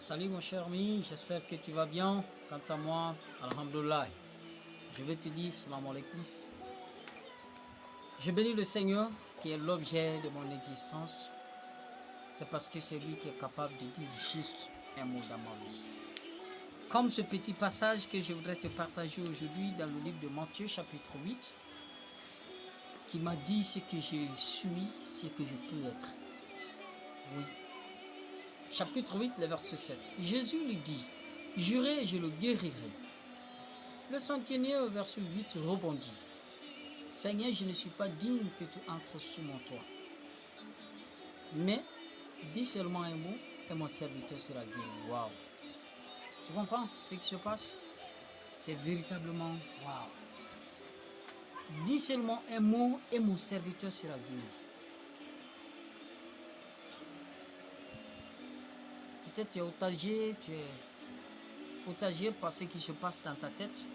Salut mon cher ami, j'espère que tu vas bien. Quant à moi, alhamdoulilah. Je vais te dire salam alaikum. Je bénis le Seigneur qui est l'objet de mon existence. C'est parce que c'est lui qui est capable de dire juste un mot dans ma vie. Comme ce petit passage que je voudrais te partager aujourd'hui dans le livre de Matthieu chapitre 8, qui m'a dit ce que je suis, ce que je peux être. Oui. Chapitre 8, le verset 7. Jésus lui dit, « Jurez et je le guérirai. » Le centenier au verset 8 rebondit, « Seigneur, je ne suis pas digne que tu entres sous mon toit. Mais dis seulement un mot et mon serviteur sera guéri. » Waouh! Tu comprends ce qui se passe? C'est véritablement waouh! Dis seulement un mot et mon serviteur sera guéri. Peut-être tu es otagié par ce qui se passe dans ta tête,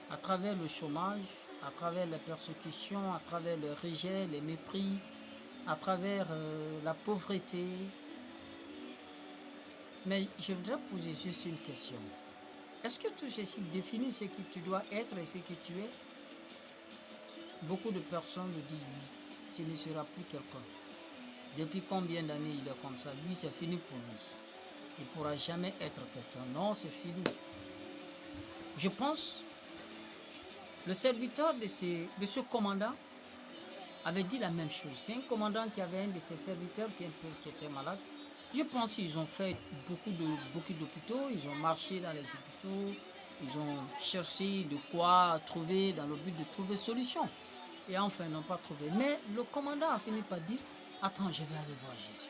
à travers le chômage, à travers les persécutions, à travers le rejet, les mépris, à travers la pauvreté. Mais je voudrais poser juste une question. Est-ce que tout ceci définit ce que tu dois être et ce que tu es? Beaucoup de personnes le disent oui, tu ne seras plus quelqu'un. Depuis combien d'années il est comme ça? Lui, c'est fini pour lui. Il ne pourra jamais être quelqu'un. Non, c'est fini. Je pense, le serviteur de ce commandant avait dit la même chose. C'est un commandant qui avait un de ses serviteurs qui était malade. Je pense qu'ils ont fait beaucoup d'hôpitaux. Ils ont marché dans les hôpitaux. Ils ont cherché de quoi trouver dans le but de trouver solution. Et enfin, ils n'ont pas trouvé. Mais le commandant a fini par dire, attends, je vais aller voir Jésus.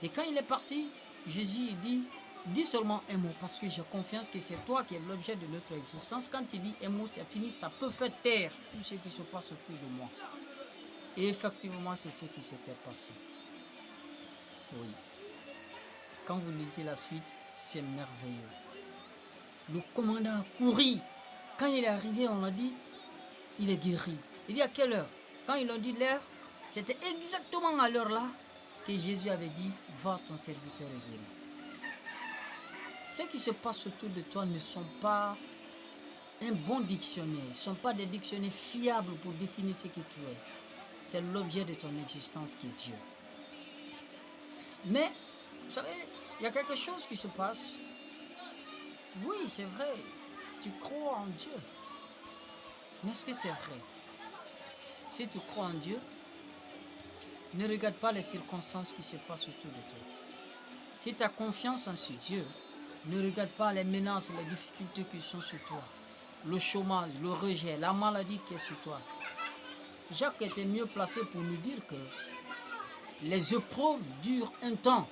Et quand il est parti, Jésus dit, dis seulement un mot, parce que j'ai confiance que c'est toi qui es l'objet de notre existence. Quand il dit un mot, c'est fini, ça peut faire taire tout ce qui se passe autour de moi. Et effectivement, c'est ce qui s'était passé. Oui. Quand vous lisez la suite, c'est merveilleux. Le commandant a couru. Quand il est arrivé, on l'a dit, il est guéri. Il dit à quelle heure? Quand ils ont dit l'heure, c'était exactement à l'heure là que Jésus avait dit, va, ton serviteur est guéri. Ce qui se passe autour de toi ne sont pas un bon dictionnaire, ne sont pas des dictionnaires fiables pour définir ce que tu es. C'est l'objet de ton existence qui est Dieu. Mais, vous savez, il y a quelque chose qui se passe. Oui, c'est vrai, tu crois en Dieu. Mais est-ce que c'est vrai? Si tu crois en Dieu, ne regarde pas les circonstances qui se passent autour de toi. Si tu as confiance en ce Dieu, ne regarde pas les menaces, les difficultés qui sont sur toi. Le chômage, le rejet, la maladie qui est sur toi. Jacques était mieux placé pour nous dire que les épreuves durent un temps.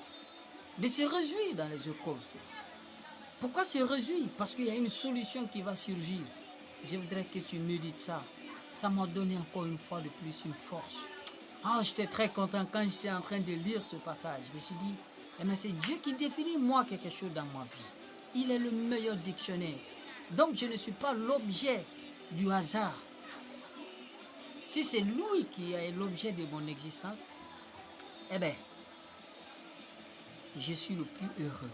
De se réjouir dans les épreuves. Pourquoi se réjouir? Parce qu'il y a une solution qui va surgir. Je voudrais que tu médites ça. Ça m'a donné encore une fois de plus une force. Ah, j'étais très content quand j'étais en train de lire ce passage. Je me suis dit, mais c'est Dieu qui définit moi quelque chose dans ma vie. Il est le meilleur dictionnaire. Donc je ne suis pas l'objet du hasard. Si c'est lui qui est l'objet de mon existence, eh bien, je suis le plus heureux.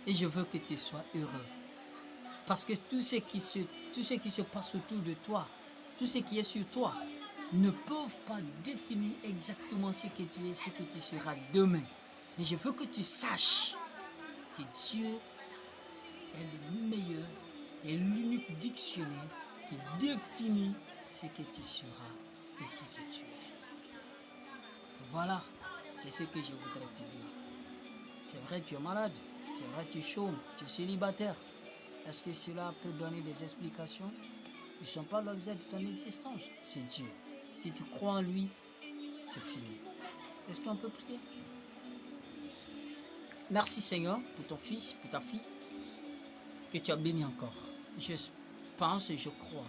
Et je veux que tu sois heureux. Parce que tout ce qui se passe autour de toi, tout ce qui est sur toi, ne peuvent pas définir exactement ce que tu es, ce que tu seras demain. Mais je veux que tu saches que Dieu est le meilleur et l'unique dictionnaire qui définit ce que tu seras et ce que tu es. Voilà, c'est ce que je voudrais te dire. C'est vrai, tu es malade. C'est vrai, tu chômes. Tu es célibataire. Est-ce que cela peut donner des explications? Ils ne sont pas l'objet de ton existence. C'est Dieu. Si tu crois en lui, c'est fini. Est-ce qu'on peut prier? Merci Seigneur pour ton fils, pour ta fille, que tu as béni encore. Je pense et je crois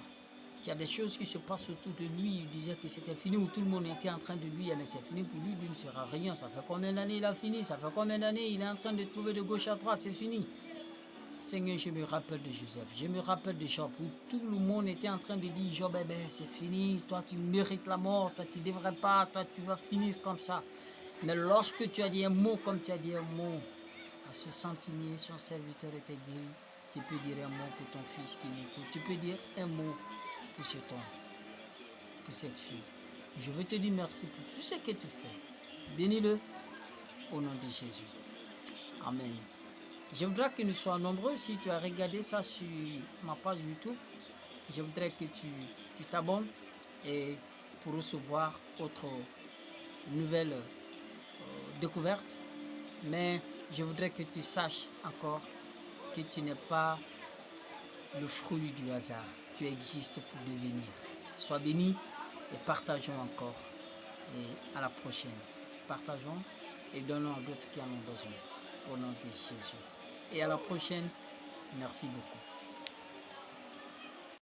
qu'il y a des choses qui se passent autour de lui. Il disait que c'était fini, où tout le monde était en train de lui, mais c'est fini pour lui, lui ne sera rien. Ça fait combien d'années il a fini? Ça fait combien d'années il est en train de trouver de gauche à droite? C'est fini. Seigneur, je me rappelle de Joseph, je me rappelle de Job, où tout le monde était en train de dire, Job, c'est fini, toi tu mérites la mort, toi tu ne devrais pas, toi tu vas finir comme ça. Mais lorsque tu as dit un mot, comme tu as dit un mot, à ce centenier, son serviteur était guéri, tu peux dire un mot pour ton fils qui m'écoute. Tu peux dire un mot pour ce ton, pour cette fille. Je veux te dire merci pour tout ce que tu fais. Bénis-le au nom de Jésus. Amen. Je voudrais que nous soyons nombreux. Si tu as regardé ça sur ma page YouTube, je voudrais que tu t'abonnes et pour recevoir autre nouvelle découverte. Mais je voudrais que tu saches encore que tu n'es pas le fruit du hasard. Tu existes pour devenir. Sois béni et partageons encore. Et à la prochaine. Partageons et donnons à d'autres qui en ont besoin. Au nom de Jésus. Et à la prochaine. Merci beaucoup.